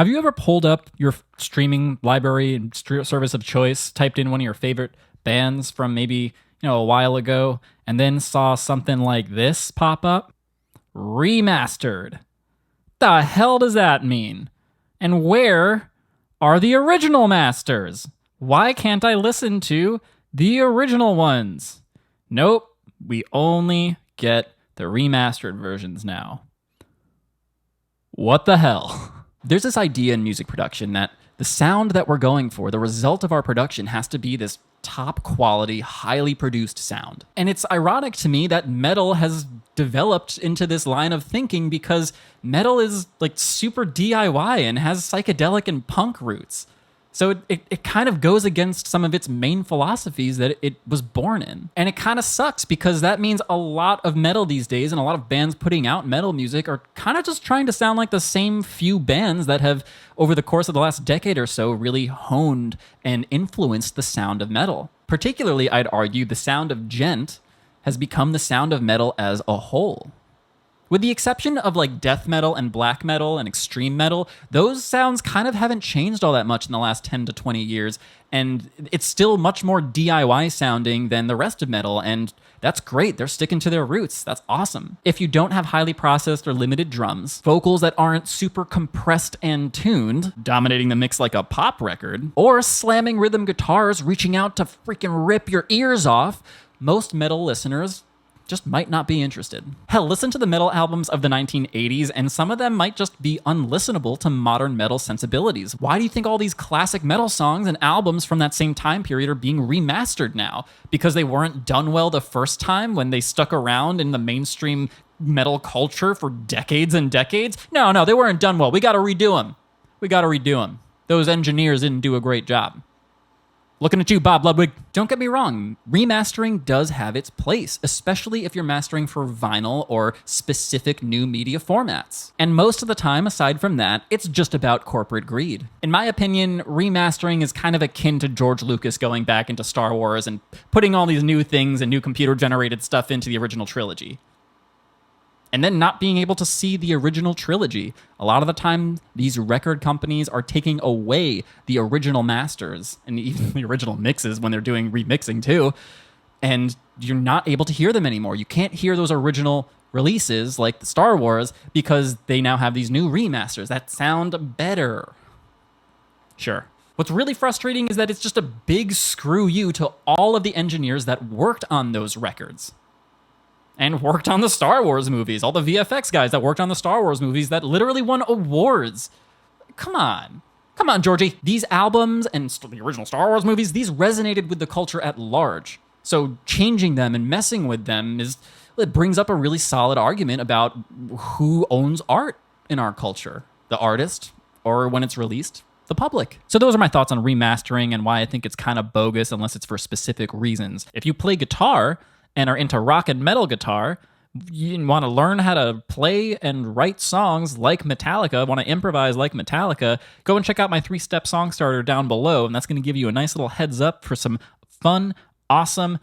Have you ever pulled up your streaming library and service of choice, typed in one of your favorite bands from maybe, a while ago, and then saw something like this pop up? Remastered. The hell does that mean? And where are the original masters? Why can't I listen to the original ones? Nope, we only get the remastered versions now. What the hell? There's this idea in music production that the sound that we're going for, the result of our production, has to be this top quality, highly produced sound. And it's ironic to me that metal has developed into this line of thinking because metal is like super DIY and has psychedelic and punk roots. So it kind of goes against some of its main philosophies that it was born in. And it kind of sucks because that means a lot of metal these days and a lot of bands putting out metal music are kind of just trying to sound like the same few bands that have, over the course of the last decade or so, really honed and influenced the sound of metal. Particularly, I'd argue, the sound of gent has become the sound of metal as a whole. With the exception of like death metal and black metal and extreme metal, those sounds kind of haven't changed all that much in the last 10 to 20 years, and it's still much more DIY sounding than the rest of metal, and that's great. They're sticking to their roots. That's awesome. If you don't have highly processed or limited drums, vocals that aren't super compressed and tuned, dominating the mix like a pop record, or slamming rhythm guitars reaching out to freaking rip your ears off, most metal listeners just might not be interested. Hell, listen to the metal albums of the 1980s, and some of them might just be unlistenable to modern metal sensibilities. Why do you think all these classic metal songs and albums from that same time period are being remastered now? Because they weren't done well the first time when they stuck around in the mainstream metal culture for decades and decades? No, they weren't done well. We gotta redo them. Those engineers didn't do a great job. Looking at you, Bob Ludwig. Don't get me wrong, remastering does have its place, especially if you're mastering for vinyl or specific new media formats. And most of the time, aside from that, it's just about corporate greed. In my opinion, remastering is kind of akin to George Lucas going back into Star Wars and putting all these new things and new computer-generated stuff into the original trilogy. And then not being able to see the original trilogy. A lot of the time, these record companies are taking away the original masters and even the original mixes when they're doing remixing too, and you're not able to hear them anymore. You can't hear those original releases like the Star Wars because they now have these new remasters that sound better. Sure. What's really frustrating is that it's just a big screw you to all of the engineers that worked on those records. And worked on the Star Wars movies. All the VFX guys that worked on the Star Wars movies that literally won awards. Come on, Georgie. These albums and the original Star Wars movies, these resonated with the culture at large. So changing them and messing with them it brings up a really solid argument about who owns art in our culture. The artist, or when it's released, the public. So those are my thoughts on remastering and why I think it's kind of bogus unless it's for specific reasons. If you play guitar and are into rock and metal guitar, you want to learn how to play and write songs like Metallica, want to improvise like Metallica, go and check out my 3-step song starter down below, and that's going to give you a nice little heads up for some fun, awesome,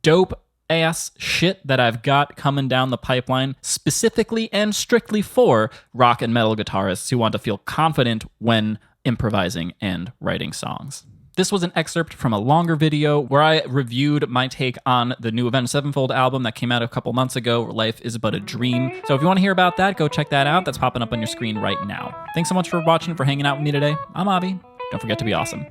dope-ass shit that I've got coming down the pipeline, specifically and strictly for rock and metal guitarists who want to feel confident when improvising and writing songs. This was an excerpt from a longer video where I reviewed my take on the new Avenged Sevenfold album that came out a couple months ago, Life is But a Dream. So if you want to hear about that, go check that out. That's popping up on your screen right now. Thanks so much for watching, for hanging out with me today. I'm Avi. Don't forget to be awesome.